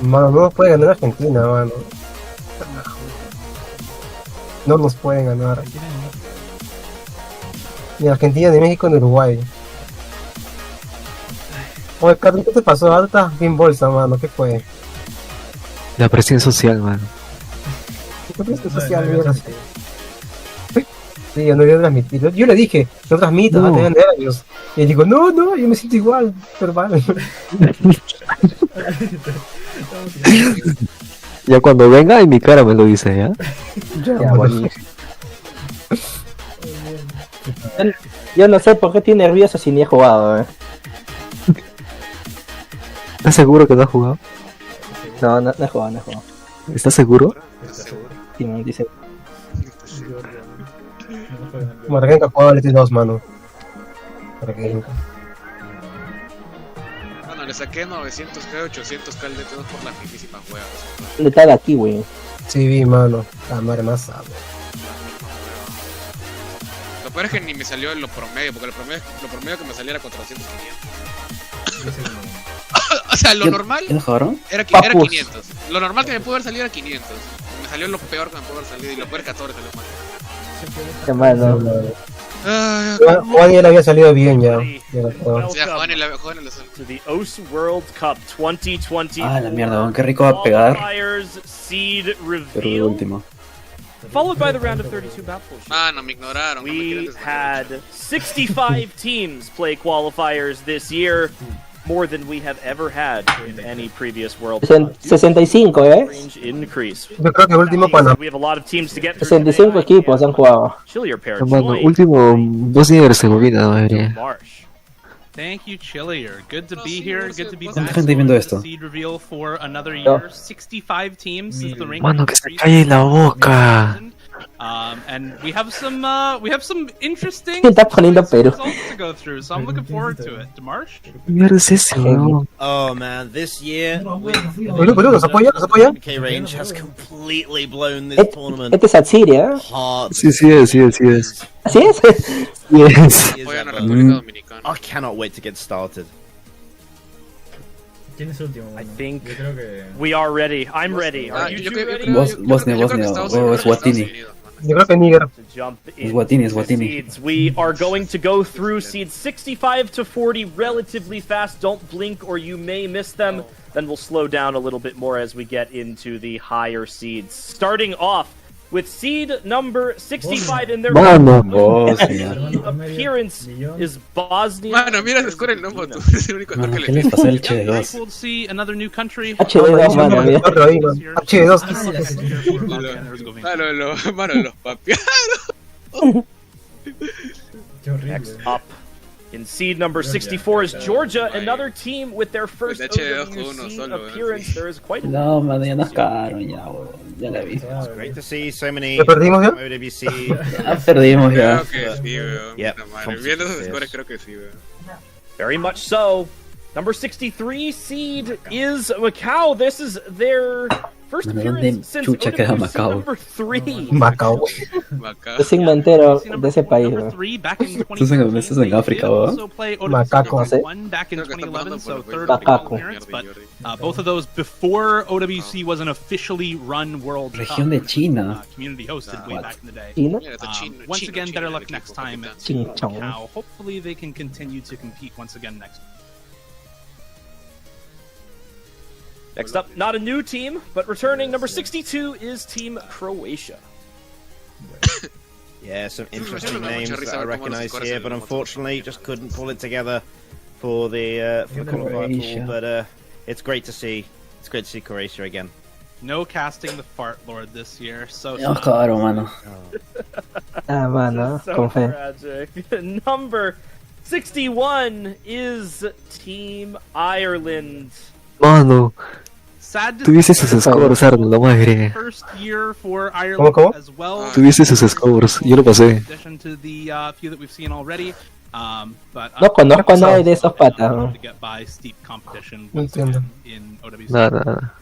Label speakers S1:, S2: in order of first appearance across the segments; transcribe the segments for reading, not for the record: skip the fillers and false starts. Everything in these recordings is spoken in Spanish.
S1: Mano, no nos puede ganar Argentina, mano. No nos pueden ganar. Ni Argentina, ni México, ni Uruguay. Oye, Carlos, ¿qué te pasó? Alta bien bolsa, mano. ¿Qué fue?
S2: La presión social, mano.
S1: ¿Qué presión social, mierda? Sí, yo no voy a transmitir. Yo le dije, no transmitas,
S2: No.
S1: va a tener nervios. Y él dijo, no, yo me siento igual, pero vale.
S2: Ya cuando venga en mi cara me lo dice, ¿ya?
S1: Ya, bueno.
S3: Yo no sé por qué estoy nervioso si ni he jugado,
S2: ¿Estás seguro que no has jugado?
S3: No he jugado,
S2: ¿Estás seguro?
S3: Sí, me dice.
S1: Margenka jugaba al ET2, mano. Margenka.
S4: Bueno, le saqué 900k, 800k al DT2 por la finísima juega.
S3: Letal aquí, güey.
S1: Sí, vi, mano. La madre más sabe.
S4: Lo peor es que ni me salió en lo promedio, porque lo promedio que me saliera 400, 500. O sea, lo normal era 500. Lo normal que me pudo haber salido era 500. Me salió lo peor que me pudo haber salido y lo peor es 14 salió mal.
S3: Qué malo.
S1: Juan ya le había salido bien ya.
S4: O sea, Juan en la
S5: To the OWC World Cup 2020.
S6: Ah, la mierda, qué rico va a pegar.
S5: Qualifiers seed
S6: Pero de
S5: reveal.
S6: último.
S5: Followed by the round of 32 map pools.
S4: Ah, no me ignoraron. no me
S5: We
S4: quieren desbancar.
S5: had 65 teams play qualifiers this year, more than we have ever had in any previous World Cup.
S3: 65,
S5: Range increase.
S1: Yo creo que el último Panamá.
S5: We have a lot of teams to get through.
S3: 65 equipos han jugado.
S5: Chillier pair
S2: Hermano,
S5: joined
S2: último Bosnia y Herzegovina, madre.
S5: Marsh.
S7: Thank you, Chillier. Good to be here. Good to be
S6: ¿Cuánta
S7: back.
S6: gente viendo esto?
S7: Seed reveal for another year. 65 teams is the ranking.
S2: Mano, que se calle la boca.
S7: And we have some interesting
S3: ¿Qué está poniendo Perú?
S7: results to go through, so I'm looking forward to it. Demarsh?
S2: ¿Qué mierda es ese, weón?
S8: Oh man, this year
S1: Perú, nos apoya.
S8: K Range has completely blown this tournament
S3: Este es Atsiria, ¿eh?
S8: hard.
S2: Sí es.
S3: ¿Así es?
S2: Yes.
S4: Apoyan a la República Dominicana.
S8: I cannot wait to get started.
S9: ¿Quién es el último?
S5: I
S9: Mano?
S5: think
S9: Yo creo que...
S5: we are ready. I'm ready.
S4: Ah,
S5: Are you
S4: yo
S5: two
S4: creo- yo
S5: ready?
S4: creo- yo creo
S6: Bosnia,
S4: que
S6: Bosnia,
S4: Estados
S6: o
S4: Unidos,
S6: Eswatini.
S4: Estados Unidos, mano.
S1: Yo creo que Níger.
S5: To jump
S6: Es Guatini, es
S5: into
S6: Guatini.
S5: seeds. We are going to go through seeds 65 to 40 relatively fast. Don't blink or you may miss them. Then we'll slow down a little bit more as we get into the higher seeds. Starting off with seed number 65 in their
S2: Mano.
S6: Bosnia.
S5: appearance is Bosnia.
S4: Mano, mira el score el nombre, tú eres el único actor
S6: Mano,
S4: que
S6: ¿qué
S4: le
S6: les pasó al
S7: Yeah,
S6: H2?
S7: cool to see another new country.
S3: HD2, mano, mira.
S1: H2.
S4: Mano, los papearon.
S9: Qué horrible.
S5: Next up in seed number 64 is Georgia, another team with their first
S4: Pues HD2 con uno
S5: OWC
S4: solo,
S5: appearance. There is quite a
S6: No, mano, ya nos cagaron ya, weón. Ya la vi.
S8: Great to see so many
S1: ¿Ya perdimos ya?
S8: OWC.
S6: Ya perdimos ya.
S4: Creo que sí, weón.
S8: Yep,
S4: Puta madre. Viendo esos scores, creo que sí, weón.
S5: Very much so. Number 63 seed is Macau. This is their first
S6: Bueno,
S5: appearance
S6: ¿dónde
S5: since
S6: chucha queda
S5: OWC
S6: Macao?
S5: number 3.
S1: Macao.
S4: Acá.
S3: Yo soy mentero de ese país,
S7: Number
S3: ¿no?
S7: 3 back in
S6: Estás en África, ¿verdad?
S7: also play OWC
S1: Macaco,
S7: World
S1: ¿sí?
S7: Cup 1 back in
S4: Creo que está
S7: 2011,
S4: pasando
S7: so
S4: por
S7: third
S3: Macaco.
S7: appearance, but both of those before OWC was an officially run World
S6: Región
S7: Cup,
S6: de China.
S7: community hosted way
S6: What?
S7: back in the day.
S3: ¿China?
S4: Mira, está chino,
S7: Once
S4: chino,
S7: again,
S4: chino,
S7: better
S4: el
S7: luck
S4: equipo,
S7: next time
S4: capitán.
S7: at
S3: Chinchón.
S7: Macau. Hopefully they can continue to compete once again next.
S5: Next up, not a new team, but returning number 62 is Team Croatia.
S8: Yeah, some interesting
S4: Me da mucha
S8: names
S4: risa
S8: that I
S4: ver cómo los
S8: recognise
S4: scores
S8: here,
S4: salen
S8: but
S4: como
S8: unfortunately just couldn't pull it together for the qualifier
S6: Croatia.
S8: pool. But it's great to see. It's great to see Croatia again.
S7: No casting the fart lord this year, so
S6: Ya nos cagaron, mano.
S3: Ah, mano,
S5: So
S3: con fe.
S5: tragic. Number 61 is Team Ireland.
S2: Mano,
S7: sad to
S2: tuviste sus scores, Arnold, madre.
S7: first year for Ireland
S1: ¿Cómo?
S7: as well.
S2: Tuviste sus scores, yo lo pasé.
S7: In addition to the few that we've seen already. But
S3: No conozco a nadie de esos patas, ¿no?
S7: to get by steep competition
S1: No
S7: once
S1: entiendo.
S7: again in OWC.
S2: Nada.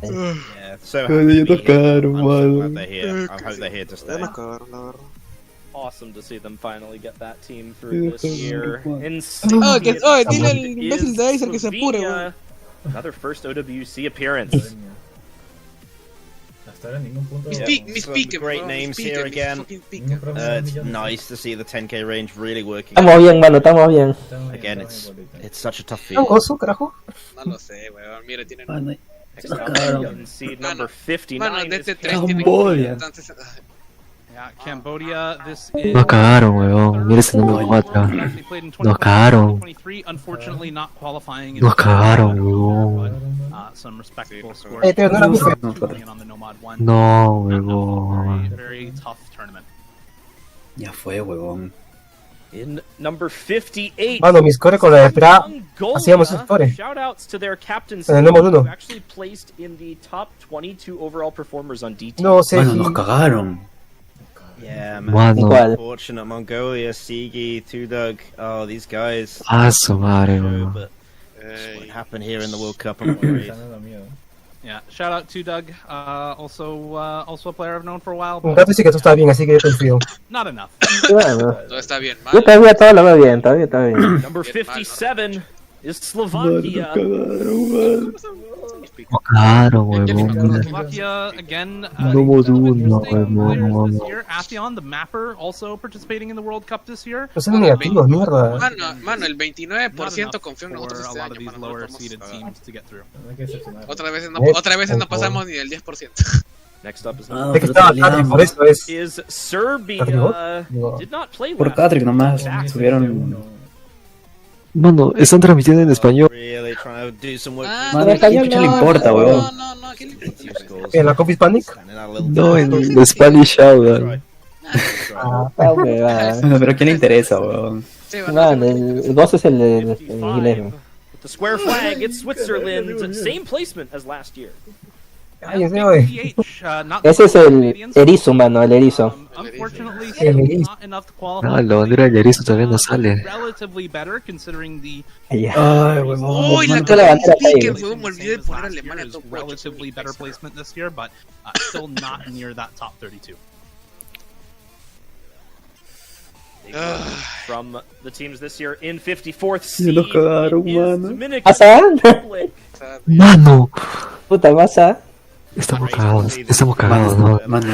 S8: Yeah, so
S6: Ay,
S8: happy
S6: ya
S8: to be here.
S6: tocaron,
S8: I'm so
S6: mano.
S8: glad they're here. I hope they're here to stay.
S5: Awesome to see them finally get that team through this year. In
S4: Oh, que- oh, dile al
S5: is
S4: imbécil de Acer que se apure,
S5: Slovenia, Another first OWC appearance.
S9: Hasta ahora ningún punto.
S8: Great names here again. It's nice to see the 10k range really working.
S3: Estamos bien, mano, estamos bien.
S8: Again, it's such a tough
S1: ¿Un
S8: field.
S1: gozo, carajo?
S4: No lo sé, weón. Mira, tienen.
S6: Mano,
S5: Next up, in seed number 59
S4: Mano, de
S5: is
S4: este 3 tienen.
S6: Camboya.
S4: Entonces,
S7: Yeah, Cambodia, this is...
S2: Nos cagaron, weón. Mira ese número 4.
S7: Actually played in
S2: Nos cagaron.
S7: 2023, unfortunately not qualifying in
S2: Nos cagaron, weón.
S7: some respectable scores.
S1: Pero no era muy feo.
S7: On the Nomad 1.
S2: No,
S7: Very,
S2: weón.
S7: very tough tournament.
S6: Ya fue, huevón.
S5: in number 58.
S1: Mano, mi score con la de Pra,
S5: Mongolia.
S1: hacíamos esos scores.
S5: Shoutouts to their captain,
S1: En el número
S5: who
S1: 1.
S5: actually placed in the top 22 overall performers on DT.
S1: No sé.
S6: Mano, nos cagaron.
S8: Yeah, man.
S2: Mano.
S3: ¿Cuál?
S8: Unfortunate Mongolia, Sigi, Tudug. Oh, these guys.
S2: A su madre, weón.
S8: But what happened here in the World Cup? I'm worried.
S7: Yeah, shout out to Doug, also a player I've known for a while,
S1: Un
S7: but
S1: gato dice que tú estás bien, así que yo confío.
S7: not enough.
S3: Y bueno,
S4: todo está bien,
S3: yo
S4: mal.
S3: todavía todo lo veo bien, todavía está bien.
S5: Number 57 is Slovakia.
S2: Nos cagaron, weón.
S7: Slovakia again.
S2: Número 1,
S7: Interesting players
S2: weón.
S7: this year. Atheon, the mapper, also participating in the World Cup this year.
S1: No son negativos, mierda.
S4: Mano, el
S7: Not
S4: 29%
S7: enough
S4: confío en
S7: for
S4: nosotros
S7: a
S4: este
S7: lot of
S4: año,
S7: these
S4: mano.
S7: lower
S4: Nosotros
S7: seeded
S4: vamos,
S7: teams to get through.
S4: otra vez no pasamos ni del 10%.
S5: Next up is
S6: Ah,
S1: Es que
S6: pero
S1: estaba
S6: todavía-
S1: tarde, por eso es.
S5: is Serbia.
S1: Digo,
S5: Did not play
S6: Por
S5: last
S6: Catrick
S5: year.
S6: nomás
S5: Exactly.
S6: subieron.
S2: Mano, están transmitiendo en español.
S8: Really trying to do some work.
S6: Mano, ¿a quién chucha le importa, huevón?
S4: No, ¿qué le importa?
S1: ¿En la Coffee Panic?
S2: No, en el Spanish Showdown.
S3: Ah, huevada.
S6: Bueno, pero ¿a quién le interesa, huevón?
S4: Sí,
S3: No, el gozo es el de inglés.
S5: 55. With the square flag, it's Switzerland. Same placement as last year.
S1: Ay, ese güey.
S3: Ese es el erizo, mano, el erizo.
S7: Unfortunately,
S1: El
S7: still
S1: erizo.
S7: not enough to qualify.
S2: No, la bandera del erizo todavía no sale.
S7: Relatively better considering the
S3: Ya.
S6: Ay, huevón.
S4: Uy, la
S3: Mano, la bandera está ahí.
S4: que me olvidé de poner
S7: last year
S4: Alemania
S7: is
S4: top 8.
S7: relatively better placement this year, but still not near that top 32.
S5: From the teams this year in 54th
S6: Se
S5: seed
S6: los cagaron,
S5: is
S6: mano.
S5: Dominican
S3: ¿Pasa?
S5: Republic.
S2: Mano,
S3: Puta, pasa.
S2: estamos cagados, ¿no?
S6: Mano.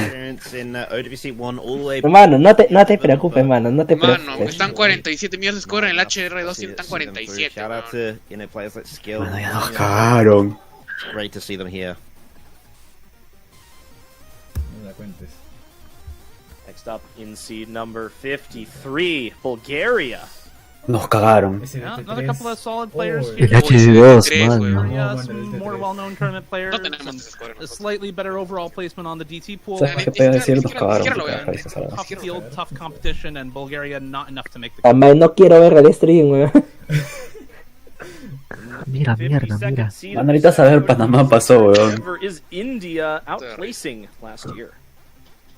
S8: In OWC 1 all the way.
S3: Hermano, no te preocupes, mano, no te
S4: Mano,
S3: preocupes.
S4: están 47 millones de score en el HR2 y están
S8: See them through.
S4: 47.
S8: Shout out
S4: weón.
S8: to players like Skill.
S6: Mano, ya nos cagaron.
S8: Great to see them here.
S5: Next up in seed number 53, Bulgaria.
S6: Nos cagaron.
S7: Yeah, another couple of solid players
S2: El
S7: here.
S2: HD2, mano.
S7: Bulgaria, some more well-known tournament players,
S4: No tenemos
S7: and
S4: ese score.
S7: a slightly better overall placement on the DT pool.
S6: ¿Sabes qué puede decir? Nos cagaron.
S4: Siquiera lo
S6: porque
S4: veo.
S6: parece salado.
S7: Tough field, tough competition, and Bulgaria not enough to make the
S3: Además, no quiero ver el stream, weón.
S2: Mira, mierda,
S5: 52nd
S2: mira.
S5: seed
S6: Mano, ahorita saber Panamá pasó, weón.
S5: Denver is India outplacing last year.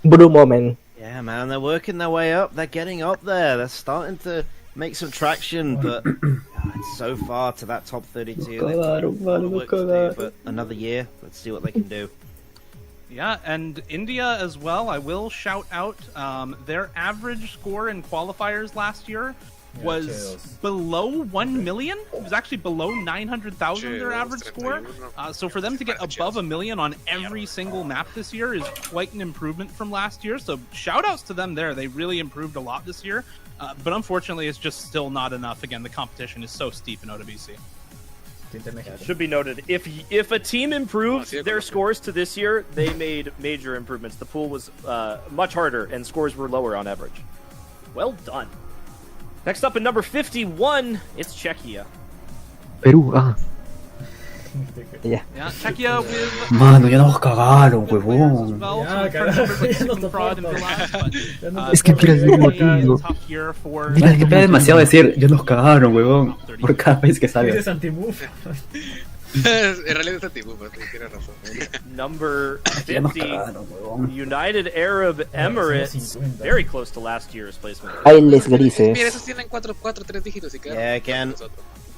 S3: Brumo, man.
S8: Yeah, man, they're working their way up. They're getting up there. They're starting to make some traction, but it's so far to that top 32. They've got a lot of work to do, but another year. Let's see what they can do.
S7: Yeah, and India as well. I will shout out their average score in qualifiers last year was below 1 million. It was actually below 900,000 their average score. So for them to get above 1 million on every single map this year is quite an improvement from last year. So shout outs to them there. They really improved a lot this year. But unfortunately, it's just still not enough. Again, the competition is so steep in OWC.
S5: Should be noted, if a team improved their scores to this year, they made major improvements. The pool was much harder and scores were lower on average. Well done. Next up in number 51, it's Czechia.
S2: Perú, ah.
S3: Ya.
S7: Yeah, Czechia with
S6: Mano, ya nos cagaron, huevón. Es que mira, Mira, es que pega demasiado decir, ya nos cagaron, huevón. Por cada vez que sale.
S4: En realidad está tipo, pero tienes razón.
S5: Number
S6: Ya nos
S5: 50,
S6: cagaron, huevón.
S5: United Arab Emirates, very close to last year's placement.
S3: Bailes grises.
S4: Mira, esos tienen 4, 3 dígitos y quedaron.
S8: Yeah, again,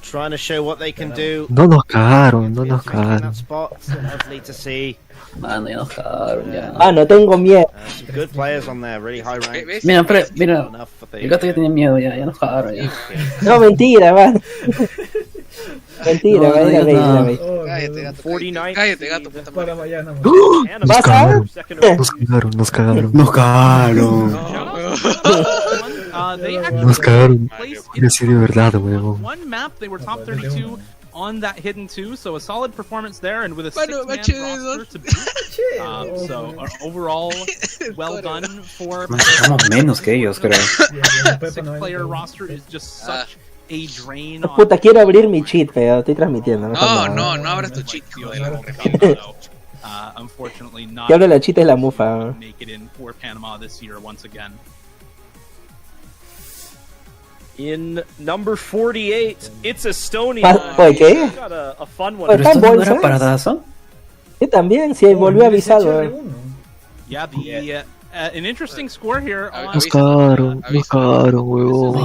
S8: trying to show what they can do.
S2: No nos cagaron, no nos
S8: Taking that
S2: cagaron.
S8: spot, lovely to see.
S6: Mano, ya nos cagaron, ya.
S3: Ah, no tengo miedo.
S8: Some good players on there, really high rank.
S4: ¿Ves?
S6: Mira, pero, mira.
S8: Enough for
S6: El gato ya tenía miedo, ya nos cagaron, ya.
S3: No, mentira, man. Mentira,
S2: No,
S3: era
S2: no,
S3: Rey,
S2: no.
S3: era Rey.
S4: Cállate, gato.
S5: 49.
S4: Cállate, gato, puta madre.
S9: Para mañana.
S2: Nos
S3: ¿Vas a
S2: cagaron,
S3: ver?
S5: Second overall.
S2: nos cagaron.
S6: Nos cagaron.
S7: They
S2: Nos
S7: actually
S2: cagaron.
S7: placed
S2: En serio, de verdad, weón.
S7: one map. They were top 32 on that hidden 2, so a solid performance there, and with a
S4: Bueno,
S7: six-man
S4: HD2.
S7: roster to beat. So overall, well done for
S6: Somos menos que ellos, creo.
S7: six-player roster is just such a drain. on-
S3: Puta, quiero abrir mi cheat, pero estoy transmitiendo.
S4: No abras tu chico.
S7: Unfortunately, not
S3: Que hable la cheat es la mufa.
S7: make it in for Panama this year once again.
S5: In number 48, it's Estonia.
S3: Oye, ¿qué?
S5: Got a fun one.
S3: Oye,
S6: ¿Pero esto no
S3: Fanboy,
S6: era
S3: ¿sabes?
S6: paradazo?
S3: Yo también, sí, volvió a avisar, weón.
S7: Yeah, an interesting score here on
S2: Nos cagaron, weón.
S4: H2
S6: cagaron.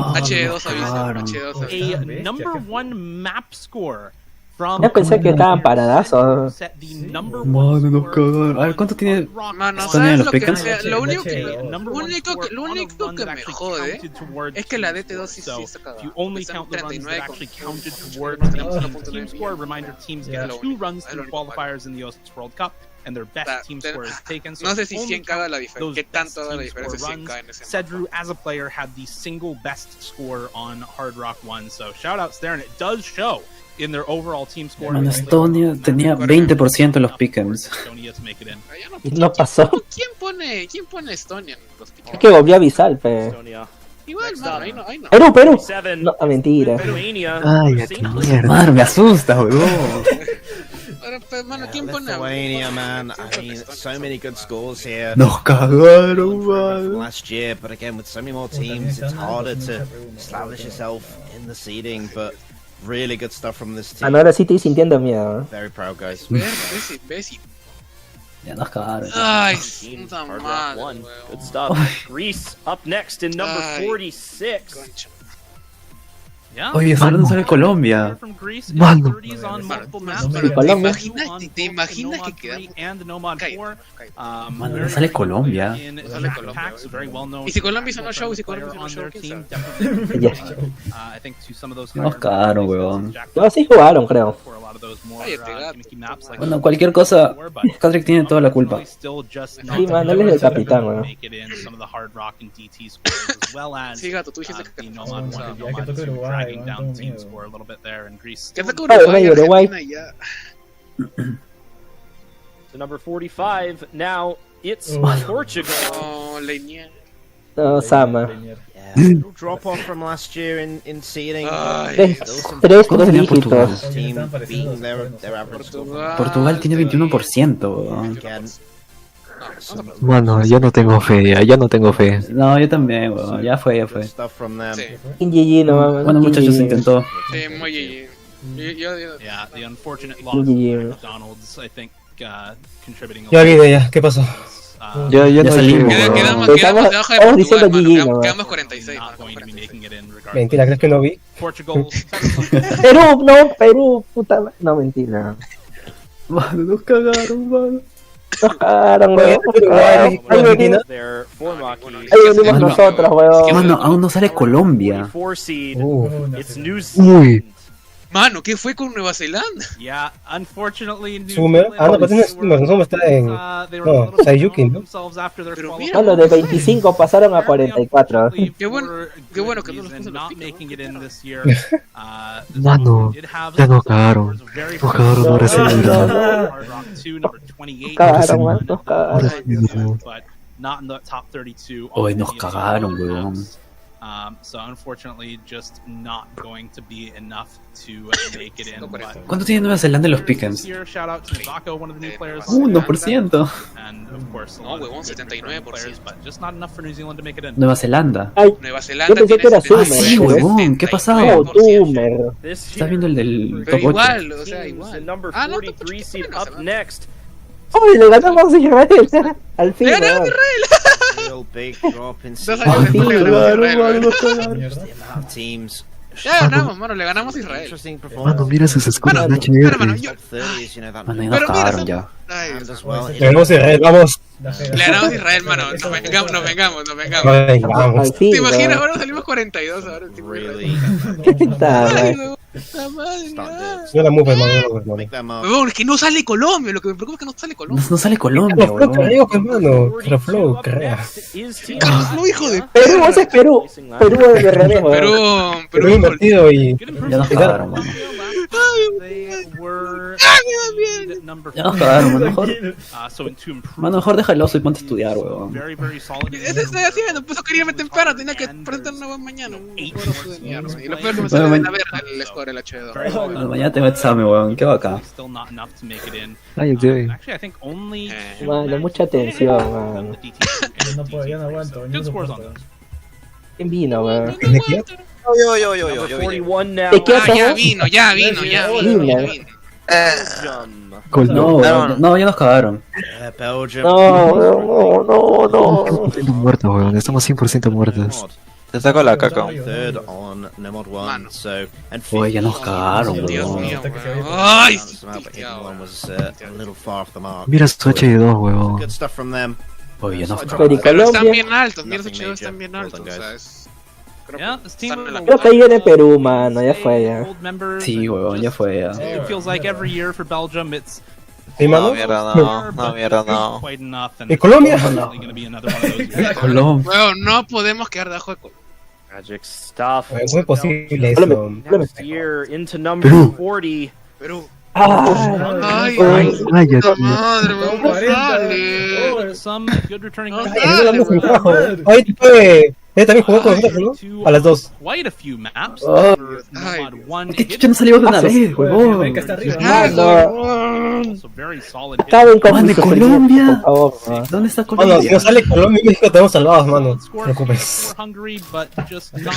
S4: avisa. H2
S7: a
S4: avisa.
S7: number one map score from.
S3: Ya pensé que estaban paradazos.
S7: Set the number
S6: Mano,
S7: one
S6: nos
S7: score
S6: cagaron. A ver,
S7: on
S6: ¿cuánto tiene?
S7: Hard Rock
S4: Mano,
S6: ¿Están en
S4: ¿sabes
S6: los
S4: lo que
S6: Pickens?
S4: lo único que
S7: number
S4: lo
S7: one
S4: único
S7: score
S4: que, lo
S7: on a
S4: único
S7: run
S4: que
S7: that
S4: me
S7: actually
S4: jode
S7: counted towards
S4: es que la
S7: team
S4: DT2 sí
S7: scores.
S4: está
S7: So
S4: cagada.
S7: if you only
S4: Está
S7: count the runs that
S4: 39
S7: actually
S4: con-
S7: counted towards
S4: con
S7: the
S4: 39.9
S7: team score, reminder teams get
S4: lo
S7: 2
S4: único,
S7: runs
S4: es
S7: through
S4: lo único.
S7: qualifiers in the OWC World Cup, and their best team score is taken. So
S4: No sé
S7: if
S4: si
S7: you only
S4: 100 caga la
S7: count
S4: diferencia.
S7: those
S4: ¿Qué tanto
S7: best
S4: haga la
S7: team
S4: diferencia
S7: score
S4: 100
S7: runs,
S4: en ese
S7: Cedru, as a player, had the single best score on Hard Rock 1. So shoutouts there, and it does show in their overall team score.
S6: Mano, Estonia tenía 20% en los pick'ems.
S7: Estonia to make it in.
S3: Y no pasó.
S4: ¿Quién pone Estonia en los piques?
S3: Es que volvió a avisar, pe.
S5: Estonia.
S4: Igual,
S5: Next
S4: mano,
S5: up.
S4: ahí no.
S3: Perú.
S5: 7.
S3: No, mentira.
S5: Lithuania.
S2: Ay, qué mierda.
S6: Mano, me asusta, weón.
S4: Pero, pues, mano, ¿quién pone a
S8: Lithuania, man. I mean, so many good scores here.
S6: Nos cagaron,
S8: From
S6: mano.
S8: last year, but again, with so many more teams, it's harder to establish yourself in the seeding. But really good stuff from this team.
S3: Ahora sí estoy sintiendo miedo.
S8: Very proud, guys.
S4: Bessie.
S6: Ya nos cagaron.
S4: Ay,
S5: Team
S4: puta
S5: Hard Rock
S4: madre,
S5: 1.
S4: weón.
S5: Good stuff. Greece up next in number
S4: Ay.
S5: 46.
S4: Concha.
S7: Yeah.
S6: Oye, solo no sale Colombia.
S7: From Greece in
S2: Mano.
S7: 30s on multiple
S4: Mano,
S7: maps.
S4: pero
S3: Colombia.
S4: ¿te imaginas que
S7: Nomad
S4: quedamos?
S7: 3 and the Nomad
S4: Cállate,
S7: 4.
S4: cállate.
S6: Mano,
S7: very
S6: sale
S7: frequently
S6: Colombia.
S7: in
S4: Sale
S7: backpacks,
S4: Colombia.
S7: very well known
S4: Y si Colombia hizo no show, y si
S7: player
S4: Colombia hizo no
S7: on
S4: show,
S7: their
S4: ¿quién
S7: team,
S4: sabe?
S7: definitely.
S3: Ya.
S7: I think to some of those
S6: Nos
S7: higher
S6: cagaron,
S7: places,
S6: weón.
S7: Jack
S3: No, sí jugaron, creo.
S7: for a lot of those more,
S4: Cállate, gato.
S7: gimmicky maps like
S6: Bueno, cualquier cosa, Kadrick tiene toda la culpa.
S7: still just
S3: Sí,
S7: not
S3: man, él es el capitán, weón.
S7: make it in some of the Hard Rock and DT scores, as well as
S4: Sí, gato, tú dijiste
S7: the
S4: que
S7: Nomad 1 and
S9: Ya que
S7: Nomad
S9: toca
S7: 2
S9: Uruguay,
S7: dragging
S9: man,
S7: down
S9: tengo
S7: the team
S9: miedo.
S7: score a little bit there, and Greece
S4: Que toca
S3: Uruguay,
S4: Uruguay,
S3: Uruguay.
S4: Argentina y ya.
S5: To number 45. Now it's
S9: Oh.
S5: Portugal.
S4: No, leña.
S3: No, Sama.
S8: Yeah, little drop off from last year in seeding.
S4: Ay,
S3: Tres,
S8: Still some
S3: tres
S6: tenía
S3: dígitos.
S6: Portugal?
S8: team beating their average score.
S6: Portugal tiene 21%, weón.
S8: Again,
S2: Mano, ya no tengo fe, ya no tengo fe.
S6: No, yo también, weón. Ya fue, ya
S8: good
S6: fue.
S8: stuff from them.
S4: Sí,
S3: En GG nomás.
S6: Bueno, muchachos, se intentó.
S4: sí, muy GG. Yo-
S7: yeah, the unfortunate loss
S3: Yeah.
S7: of McDonald's, I think, contributing a
S1: Ya
S7: lot.
S1: vine, ya. ¿Qué pasó?
S2: Ya
S6: Ya
S2: no
S6: salimos,
S2: llego,
S6: weón.
S4: Quedamos
S3: Estamos-
S4: debajo de
S3: estamos
S4: Portugal,
S3: diciendo
S4: mano.
S3: GG, ¿no?
S4: Quedamos 46.
S7: Not
S4: mano,
S7: going to be
S4: 46.
S7: making it in regardless.
S1: Mentira, ¿crees que no vi?
S7: Portugal,
S3: Perú, no, Perú, puta madre. No, mentira.
S6: Mano, nos cagaron, mano.
S3: Nos cagaron, weón. Nos
S1: Uruguay,
S3: cagaron.
S1: México,
S3: Ahí
S1: Argentina.
S3: venimos,
S5: Their four Maquis.
S3: ahí venimos
S6: Mano.
S3: nosotros, weón.
S6: Mano, aún no sale Colombia.
S5: 44 seed. It's New
S2: Uy.
S5: Zealand.
S4: Mano, ¿qué fue con Nueva Zelanda?
S7: yeah, unfortunately, New
S1: Sumer.
S7: Zealand,
S1: Ah, no, pues no es
S7: they
S1: Sumer,
S7: were-
S1: Sumer está en.
S7: they were a
S1: No,
S7: little
S1: Sayuki,
S7: down on
S1: ¿no?
S7: themselves after their
S4: Pero
S7: qualifier.
S4: mira,
S3: No, los de 25 pasaron a 44.
S4: Qué bueno que no los
S7: reason
S4: puso en los
S7: not
S4: piques,
S7: making it in this year.
S2: Mano,
S7: did have
S2: ya
S7: some
S2: nos cagaron.
S7: scores very
S2: Nos cagaron, ahora sí,
S3: No,
S2: de verdad.
S3: no.
S7: Hard Rock 2, number 28.
S3: Cagaron, weón, nos cagaron.
S7: But not in the top 32.
S6: Hoy
S7: on
S6: nos
S7: any of the
S6: cagaron,
S7: other
S6: weón.
S7: maps. So unfortunately, just not going to be enough to make it in. But
S6: ¿Cuánto tiene Nueva Zelanda en los
S7: this
S6: pick'ems?
S7: year, shout out to Zako, one of the new players.
S6: 1%.
S7: And of course, a
S4: No,
S7: lot of
S4: huevón,
S7: different
S4: 79%.
S7: players, but just not enough for New Zealand to make it in.
S6: Nueva Zelanda.
S3: Ay,
S4: Nueva Zelanda
S3: Yo pensé
S4: tiene
S3: que era
S4: 79,
S3: Sumer.
S6: Sí, huevón, ¿qué ha pasado?
S3: no, Tumer.
S5: This
S6: ¿Estás viendo el del
S4: Pero
S6: top 8?
S4: igual, o sea,
S5: teams
S4: igual.
S5: in number
S4: Ah, no,
S5: 43 seed up next.
S3: ¡Uy, le ganamos a Israel! Al fin,
S4: ¡Le ganamos
S3: weón.
S8: Real big drop in
S4: 2
S8: seeding.
S4: años después le ganamos a
S6: Cagaron,
S4: Israel,
S6: mano,
S4: weón.
S6: nos cagaron.
S9: Mierda.
S8: The amount of teams.
S4: Ya ganamos, mano, le ganamos a Israel.
S8: Interesting performance.
S2: Mano, mira sus scores en
S4: Mano, mano,
S2: HR.
S4: yo...
S8: Top 30s, you know, that
S6: Mano, ya nos
S4: Pero mira,
S6: cagaron ya.
S4: Ay,
S8: and
S4: Dios
S8: as
S4: mío.
S8: well.
S1: Tenemos Israel, vamos.
S4: Le ganamos a Israel, mano. Nos vengamos, nos vengamos, nos vengamos.
S1: Venga, vamos.
S3: Al fin,
S4: ¿Te imaginas?
S3: weón.
S4: Ahora salimos 42 ahora. Tipo,
S8: Really.
S3: ¿Qué pintada,
S4: Ay,
S3: weón?
S4: weón. La madre,
S1: Yo la move, hermano.
S8: Make that mark.
S4: huevón, es que no sale Colombia, lo que me preocupa es que no sale Colombia.
S6: No sale Colombia,
S1: Reflow,
S6: weón.
S1: creo, hermano. Reflow, crea.
S4: Carlos, no, hijo de
S3: Perú, ese es Perú. Perú es de revés, weón.
S1: Pero invertido y...
S6: Ya nos cagaron, mano.
S7: They were number
S6: Ya nos cagaron, mano. Mejor,
S7: so to improve
S6: mano, mejor déjalo y ponte a estudiar, weón.
S7: very, very solid.
S4: Ese estoy haciendo, pues quería meter temprano, tenía que presentar una buena mañana. Y lo peor que me sale de la verga el score, el H2.
S6: Bueno, mañana tengo examen, weón. ¿Qué va acá?
S7: Still not enough to make it in.
S2: Ay, ok.
S7: Actually, I think only
S3: Mano, mucha atención, mano.
S9: No puedo, ya no aguanto.
S7: Good scores on those.
S3: ¿Quién vino, weón?
S1: ¿En equipo?
S5: Number 41 now.
S3: ¿De qué
S4: Ya
S3: hacemos?
S4: vino, ya vino.
S5: Belgium.
S6: No, ya nos cagaron.
S8: Belgium.
S3: No.
S2: Estamos muertos, weón. Estamos 100% muertos.
S10: Te saco la caca.
S8: Third on Nemod 1.
S4: Mano.
S8: So, and
S6: Oye, ya nos cagaron,
S4: Dios
S6: weón.
S4: mío, ay,
S8: but hidden one was a little far off the mark.
S2: Mira su H2, weón.
S8: Good stuff from them.
S6: Oye, ya nos
S3: Pero
S6: cagaron.
S3: y
S4: pero están
S3: Colombia.
S4: bien altos, mira, esos
S8: Nothing
S4: chicos están
S8: major.
S4: bien
S8: Well
S4: altos,
S8: done,
S4: o sea,
S8: guys.
S4: es... Creo
S7: Yeah,
S4: que
S7: this team
S4: están en la
S3: Creo que ahí viene Perú, mano. Ya fue, ya.
S7: Old members
S6: Sí,
S7: and
S6: weón, ya fue, ya.
S7: It feels like every year for Belgium, it's
S1: ¿Sí,
S10: No,
S1: mano?
S10: mierda, no. No, mierda, no.
S7: quite enough. And
S1: ¿Y Colombia?
S7: it's probably gonna be another one of those years.
S6: Colombia.
S4: Weón, no podemos quedar debajo de Colombia.
S5: Magic stuff.
S1: ¿Cómo es posible
S3: Colombia.
S1: eso?
S5: Next year into number
S2: Perú.
S5: 40.
S4: Perú.
S3: Ah,
S4: Ay,
S2: Ay,
S4: puta madre, weón, no sale.
S7: Some good returning
S4: No
S7: members.
S1: Ay, no me trajo. Ahí fue... también jugó con nosotros, ¿no? A las 2.
S7: Quite a few maps.
S6: Oh.
S4: Ay,
S7: Nomad one
S6: ¿Qué
S7: hit,
S6: chucha no salió de una vez, huevón?
S9: América está arriba.
S7: also very solid. hit.
S3: Acaben con
S6: Man, de
S3: sus
S6: Colombia.
S3: por favor, man.
S6: ¿Dónde está
S1: Mano, si
S6: Colombia?
S1: no sale Colombia y México, tenemos salvados, mano. No te
S7: Score
S1: preocupes.
S7: for Hungary, but just not.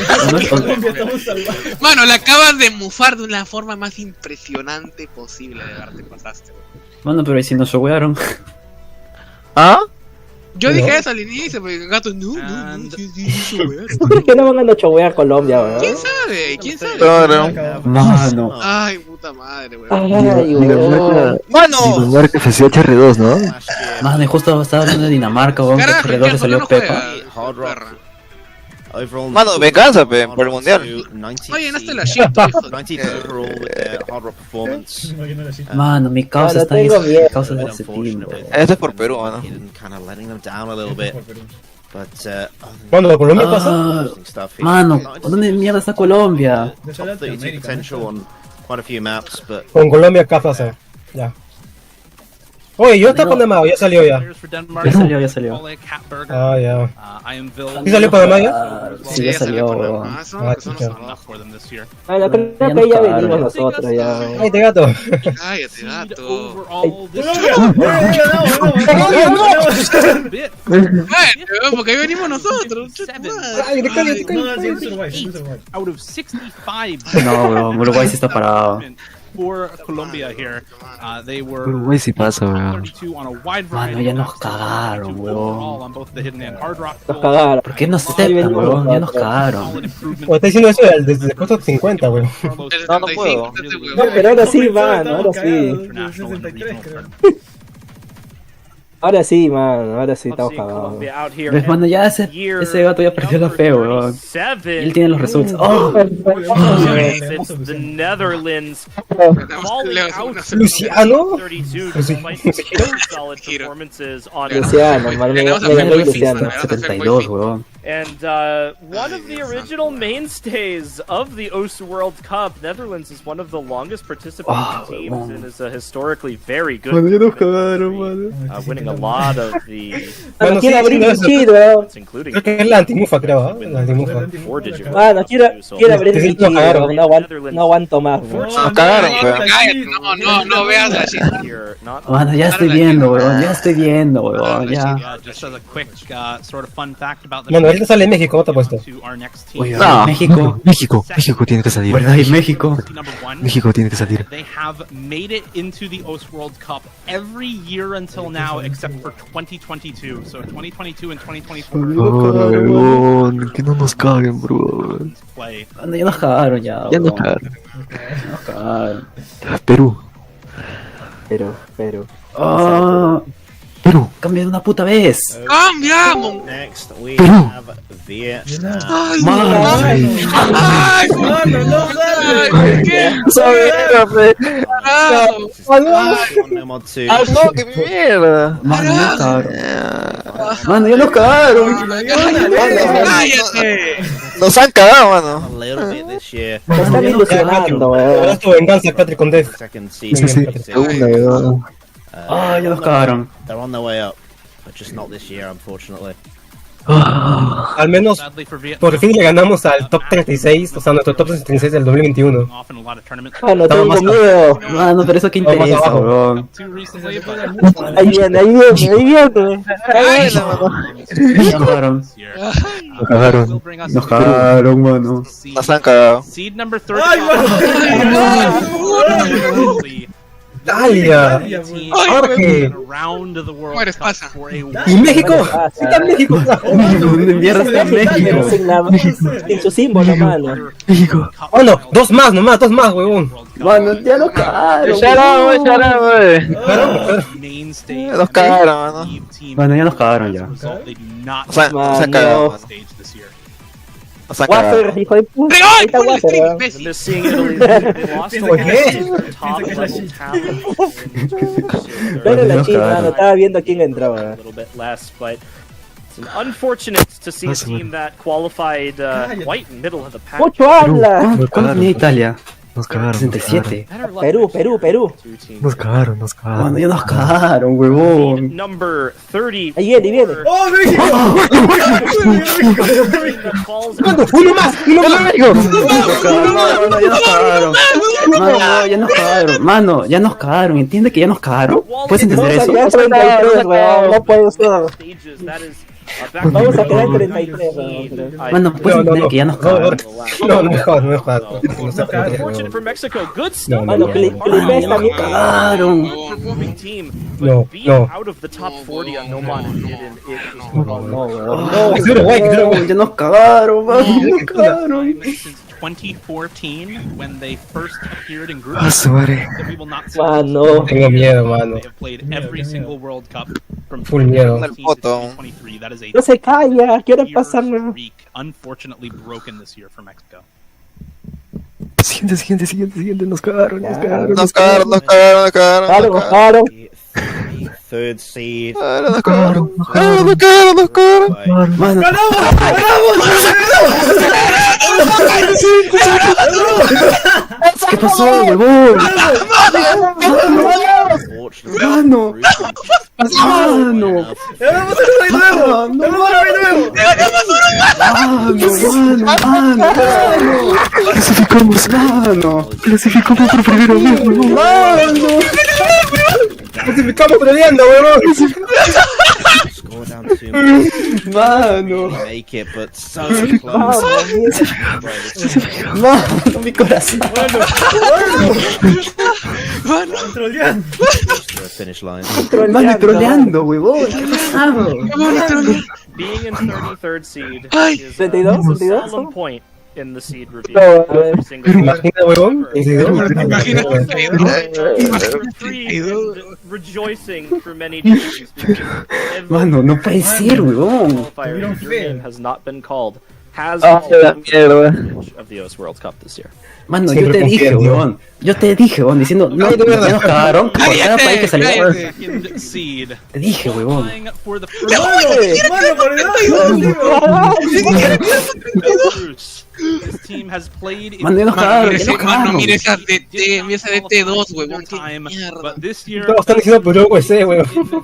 S9: Colombia estamos salvados.
S4: Mano, la acabas de mufar de una forma más impresionante posible, de verdad, te pasaste, weón.
S6: Mano, pero ¿y si nos showearon?
S10: ¿Ah?
S4: Yo
S1: No.
S4: dije eso al inicio, porque el gato, no, sí, weón.
S3: ¿Por qué no van a chowear a Colombia, weón?
S4: ¿Quién sabe? ¿Quién sabe?
S10: Claro.
S6: Mano.
S4: Ay, puta madre, weón.
S3: Ay, weón.
S2: Dinamarca FCHR2, ¿no?
S6: Mano, y justo estaba hablando de Dinamarca, weón, que
S4: Carajo,
S6: alrededor le
S4: ¿por qué
S6: salió
S4: no
S6: Pepa.
S4: juega?
S8: Hard rock.
S4: Perra.
S8: Overall,
S10: Mano, venganza, pe, por el mundial.
S4: Oye, llenaste la shit, hijo de...
S8: 90th overall with their hard rock performance.
S6: Mano, mi causa
S3: Mano,
S6: está en
S3: tengo miedo.
S6: mi causa de ese team, weón.
S10: Esto es por Perú, mano.
S8: Hidden kind of letting them down a little bit. But,
S1: Mano, ¿Colombia pasa?
S6: Ah,
S8: interesting stuff here.
S6: mano, ¿dónde mierda está Colombia?
S8: Top 32 potential on quite a few maps, but
S1: Con Colombia acá pasa. Ya. Oye, yo estaba Panamá, ya salió ya.
S7: Players for Denmark.
S6: Ya salió.
S7: Ole Katberger,
S1: Ah, ya.
S7: Iamville.
S1: ¿Sí salió Panamá ya?
S6: Ah, sí, ya salió, weón.
S4: Ah, eso
S1: Ah,
S4: son los
S1: chicha.
S4: salvados.
S7: For them this year.
S3: Bueno, creo
S6: Ya
S3: que
S6: nos
S3: ya
S6: cagaron.
S3: venimos nosotros, ya.
S1: Ay, te gato.
S4: Cállate, gato.
S7: Overall, this bit.
S4: Bueno, porque ahí venimos nosotros. Chuta madre.
S1: Ay, te calles, te
S9: No,
S1: calles.
S9: sí, survive.
S7: Out of 65
S6: No, weón, Uruguay sí está parado.
S7: for Colombia here. They were
S2: Uruguay sí pasa, weón.
S7: 32 on a wide
S6: Mano,
S7: variety
S6: ya
S7: of
S6: nos
S7: maps,
S6: cagaron,
S7: 32
S6: weón.
S7: overall on both the hidden and hard rock
S3: Nos
S7: pool.
S3: cagaron.
S6: ¿Por qué no aceptan, weón? Ya nos cagaron.
S7: Solid improvement.
S1: O está diciendo eso desde el puesto 50, weón.
S7: Carlos
S10: No, no puedo.
S3: No, pero ahora sí, man, ahora sí.
S7: International and
S9: 63,
S7: regional
S9: creo.
S7: tournament.
S3: Ahora sí, man, ahora sí
S5: Let's
S3: estamos
S5: see
S3: cagados.
S5: Colombia out here.
S6: Ves, mano, ya ese gato ya perdió la fe, weón. Y él tiene los results. ¡Oh!
S5: It's the Netherlands calling out
S1: Luciano.
S5: 32 despite solid performances on
S3: Luciano, man, me
S4: Ganamos a
S3: ganó
S4: Fairway
S3: Luciano.
S4: Fist,
S6: 72, weón.
S5: And one of the original mainstays of the OWC World Cup, Netherlands is one of the longest participating teams and is a historically very good. Winning a lot of the
S1: Mano,
S3: Mano,
S1: sí,
S3: quiero abrir
S1: sí,
S3: un
S1: eso.
S3: chido, weón.
S5: including
S1: Creo que es la antimufa, creo, ¿eh? La antimufa.
S5: four-digit.
S3: Mano, quiero abrir
S1: Te
S3: mi
S1: siento
S3: chido,
S1: cagado.
S3: weón. No aguanto más, weón.
S10: Nos cagaron, pe.
S4: Cállate, no veas la shit.
S5: Here, not
S6: Mano, ya estoy viendo, weón. Ya estoy viendo, weón. Ya.
S7: Just as a quick sort of fun fact about the
S1: Bueno, ahorita sale en México, ¿cómo te ha puesto?
S7: to our next team.
S6: Oye,
S10: No.
S6: México.
S2: México tiene que salir.
S6: ¿Verdad? Y México.
S7: Number one,
S2: México tiene que salir.
S7: they have made it into the OWC World Cup every year until now except for 2022. So 2022 and 2024
S2: Oh, weón, que no nos caguen, bro.
S7: play.
S6: Mano, ya nos cagaron, ya.
S2: Ya nos
S6: weón.
S2: cagaron.
S6: Ya nos cagaron.
S2: Perú.
S3: Pero.
S6: Oh,
S2: Perú.
S6: cambia de una puta vez.
S4: ¡Cambiamos!
S8: next we
S2: Perú.
S8: have Vietnam.
S9: Mano, no sale.
S4: ¿Qué?
S10: No, que mi mierda.
S6: Mano, ya nos cagaron. Mano, ya nos cagaron.
S4: ¡Cállate!
S10: Nos han cagado,
S8: A
S10: mano.
S8: little bit this year.
S3: Me están ilusionando,
S1: Ahora
S3: weón.
S1: es tu venganza, Patrick, con Def.
S8: Second seed.
S2: Segunda, weón.
S6: Ah, ya nos cagaron.
S8: They're on their way up, but just not this year, unfortunately.
S1: Al menos,
S7: Sadly for Vietnam,
S1: por fin le ganamos al top 36, o sea, nuestro top 36 del 2021.
S7: off in a lot of tournaments.
S3: Mano,
S1: Estaba
S3: tengo
S1: más
S3: miedo.
S6: Mano, pero eso qué
S1: Vamos
S6: interesa,
S1: abajo.
S6: weón.
S7: Too recently, but
S3: Ahí viene, ahí viene, ahí viene.
S10: Ay, no.
S6: Nos cagaron.
S7: this year.
S2: Nos cagaron.
S7: Will bring us
S6: Nos cagaron, mano.
S10: Nos han cagado.
S7: Seed number 30.
S9: Ay,
S1: ¡Italia!
S7: Team
S1: ¡Jorge!
S7: around the World
S4: Mueres,
S7: Cup
S4: pasa.
S7: for a
S1: ¿Y México? ¿Qué tal México?
S6: ¿Dónde mierda está México?
S3: Sin su símbolo, mano.
S1: Oh no, dos más nomás, dos más, huevón.
S6: Mano, ya nos cagaron.
S7: mainstay.
S10: Nos cagaron, mano.
S6: Bueno, ya nos cagaron ya.
S7: They do not
S10: Nos han cagado, mano.
S7: stage this year.
S10: Nos han cagado.
S3: Wafer, hijo de puta.
S4: ¡Regón!
S3: Ahí está
S4: ¡Ponle
S3: Wafer,
S4: stream,
S3: weón.
S4: imbécil!
S5: Just seeing Italy, they lost
S1: ¿Por qué?
S5: top level talent.
S3: Dale la china, mano. Estaba viendo quién entraba.
S5: A little bit less, but it's unfortunate to see a team that qualified quite in middle of the pack.
S3: ¡Mucho habla!
S6: ¿Cuánto tenía Italia?
S2: Nos cagaron.
S6: 67.
S5: Better luck
S3: Perú,
S5: next year.
S3: Perú, Perú.
S5: Two teams.
S2: Nos cagaron, nos
S6: Mano,
S2: cagaron.
S6: ya nos cagaron, huevón.
S5: Number 30.
S3: Ahí viene, ahí viene.
S9: ¡Oh, México!
S1: ¿Cuánto? ¡Uno más! ¡Uno más!
S6: Mano, ya nos cagaron. Mano, ya nos cagaron. Mano, ya nos cagaron. ¿Entiende que ya nos cagaron? ¿Puedes entender
S3: Vamos a
S6: eso?
S3: quedar 33, weón. No puedo ser.
S5: Stages, that is
S3: Vamos a quedar 33, weón.
S6: Mano, ¿puedes entender que ya nos cagaron?
S1: No, no me jodas, no me jodas.
S5: unfortunate for Mexico. Good stuff.
S3: Mano, Clipes también.
S6: Cagaron.
S5: Performing team,
S1: No,
S5: but being
S1: no.
S5: out of the top 40 on Nomad didn't.
S3: No,
S1: Es Uruguay, que es Uruguay.
S6: Ya nos cagaron, mano. Ya nos cagaron.
S7: Since 2014, when they first appeared in group,
S2: Ah, su madre.
S7: that we will not see.
S3: Mano.
S1: Tengo miedo, mano.
S7: They have played every single World Cup from
S1: Full miedo.
S7: 2019 to
S10: Foto.
S7: 2023. That is a
S3: No se calla. ¿Qué hora
S7: year
S3: pasarme?
S7: streak, unfortunately broken this year for Mexico.
S2: Siguiente. Nos cagaron, nos cagaron.
S10: Nos cagaron, nos cagaron, nos cagaron.
S3: Claro,
S10: Nos cagaron.
S3: claro.
S8: Third seed.
S10: Nos cagaron, nos cagaron, nos cagaron, nos cagaron.
S6: Mano, ¿qué pasó, huevón? Mano. Mano.
S2: Clasificamos.
S6: Mano.
S2: Clasificamos por primera vez, huevón.
S1: Clasificamos peleando, huevón.
S8: Score down 2 minutes.
S6: Mano.
S8: Make it, but so close. Bro, this is
S6: Mano, mi corazón.
S9: Troleando.
S8: close to the finish line.
S6: Mano, troleando, huevón. ¿Qué ha pasado?
S5: Being in 33rd seed is
S3: 32,
S5: a
S3: 32.
S5: solemn point in the seed review.
S3: No, a ver.
S5: Every single
S1: Imagina, huevón.
S4: Imagínate.
S5: Number 3 and rejoicing for many teams because every
S6: Mano, no puede ser, huevón.
S5: qualifier
S9: Tuvieron
S5: your
S9: fe.
S5: name has not been called has
S10: Ah, la
S5: been
S10: mierda.
S5: of the US World Cup this year.
S6: Mano, yo
S1: Siempre
S6: te dije,
S1: confiando.
S6: huevón. Yo te dije, huevón, diciendo, no,
S1: Cállate,
S6: ya nos cagaron por cada país que salió.
S4: cállate.
S7: Second seed.
S6: Te dije, huevón.
S7: Flying for the first
S9: Mano, por el
S7: Bruce. This team has played in
S6: Mano, ya nos cagaron, ya nos
S4: Mano,
S6: cagaron.
S4: mira esa DT, mira esa DT2, huevón. qué
S7: time,
S4: mierda.
S7: but this year
S1: Todos están diciendo por OWC, huevón.
S7: into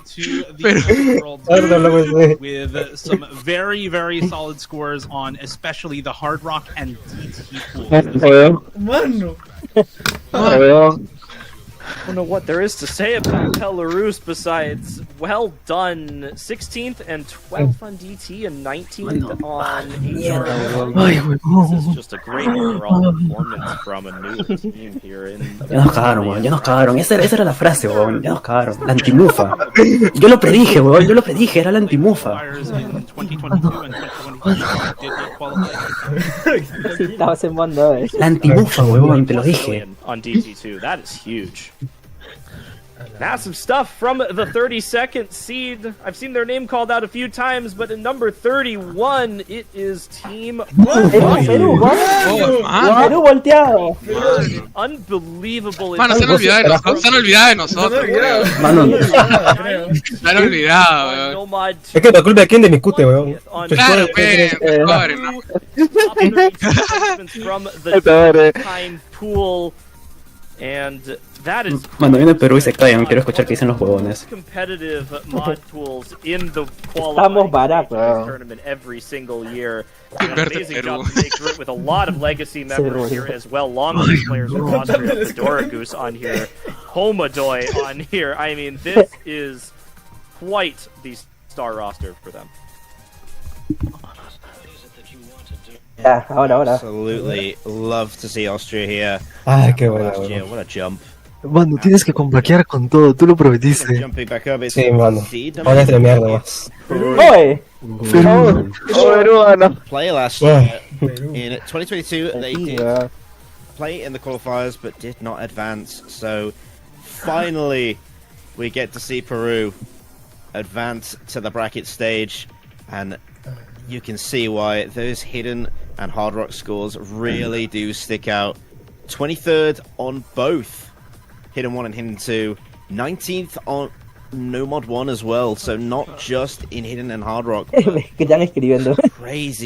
S7: the World
S1: Perdón, la OWC.
S7: with some very, very solid scores on especially the Hard Rock and DT pools.
S9: Mano.
S5: I don't know what there is to say about Belarus besides well done 16th and 12th on DT and 19th on HR.
S2: Ay, huevón.
S5: This is just a great overall performance from a new team here in
S6: Ya nos cagaron, huevón, ya nos cagaron. Esa era la frase, huevón. Ya nos cagaron. La antimufa. Yo lo predije, huevón, yo lo predije, era la antimufa.
S7: Qualifiers in 2022 and 2023 did not qualify.
S3: Sí, estabas en banda,
S6: La antimufa, huevón, te lo dije.
S5: on DT2. That is huge. Massive stuff from the 32nd seed. I've seen their name called out a few times, but in number 31, it is Team
S3: Perú volteado.
S5: Unbelievable.
S4: Mano, se han olvidado de nosotros. Se han olvidado de nosotros. Se han olvidado, weón.
S1: Es que la culpa de quién de mi cute, weón.
S4: Claro, pobre, ¿no?
S5: From the time pool, and that is
S6: Cuando viene Perú y se callan, quiero escuchar qué dicen los huevones.
S5: competitive mod pools in the
S3: Estamos baratos.
S5: tournament every single year. An amazing job to make through it with a lot of legacy members here as well. Long-term players from Austria, Fedora Goose on here, Homadoy on here. I mean, this is quite the star roster for them.
S3: Ya, ahora.
S8: Absolutely love to see Austria here.
S1: Ay, qué bueno,
S8: Last year,
S1: weón.
S8: what a jump.
S2: Mano, tienes que complaquear con todo, tú lo prometiste.
S8: Jumping back up, it's
S1: Sí, mano.
S8: seed
S1: Ahora es de mierda más.
S3: ¡Oye!
S8: player last year. In 2022, they did play in the qualifiers but did not advance. So finally, we get to see Peru advance to the bracket stage, and you can see why those hidden and hard rock scores really do stick out. 23rd on both hidden 1 and hidden 2, 19th on no mod 1 as well, so not just in hidden and hard rock.
S3: Que están escribiendo.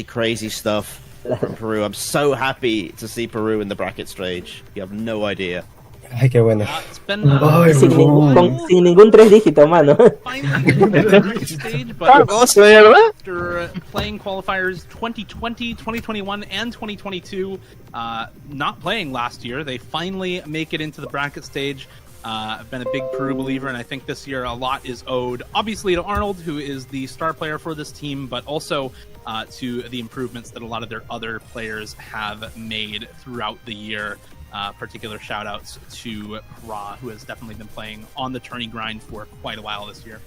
S8: Crazy stuff from Peru. I'm so happy to see Peru in the bracket stage. You have no idea.
S1: Ay, qué bueno.
S7: It's been
S3: Sin ningún 3 dígitos, mano.
S7: stage, but after playing qualifiers 2020, 2021, and 2022, not playing last year, they finally make it into the bracket stage. I've been a big Peru believer, and I think this year a lot is owed, obviously, to Arnold, who is the star player for this team, but also to the improvements that a lot of their other players have made throughout the year. Particular shout outs to Ra, who has definitely been playing on the tourney grind for quite a while this year.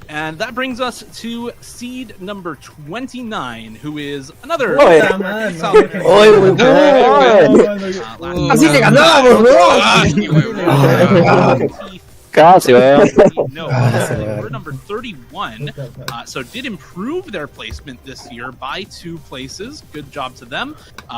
S7: And that brings us to seed number 29, who is another
S1: Así le ganábamos,
S2: Casi,
S7: No, we're number 31, so did improve their placement this year by 2 places. Good job to them.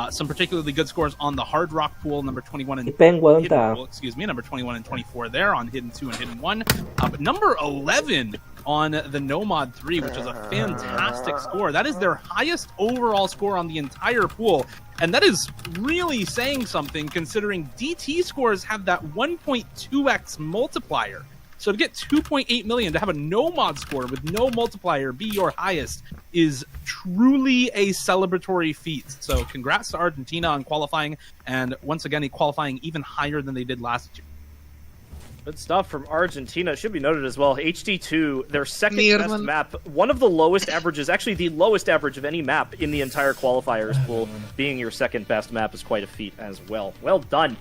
S7: Some particularly good scores on the Hard Rock pool, number 21 and hidden pool, number 21 and 24 there on Hidden 2 and Hidden 1. But number 11 on the Nomad 3, which is a fantastic score. That is their highest overall score on the entire pool. And that is really saying something, considering DT scores have that 1.2x multiplier. So to get 2.8 million, to have a no mod score with no multiplier be your highest is truly a celebratory feat. So congrats to Argentina on qualifying, and once again, qualifying even higher than they did last year.
S5: Good stuff from Argentina. It should be noted as well, HD2, their second best map, one of the lowest averages, actually the lowest average of any map in the entire qualifiers pool. Being your second best map is quite a feat as well. Well done.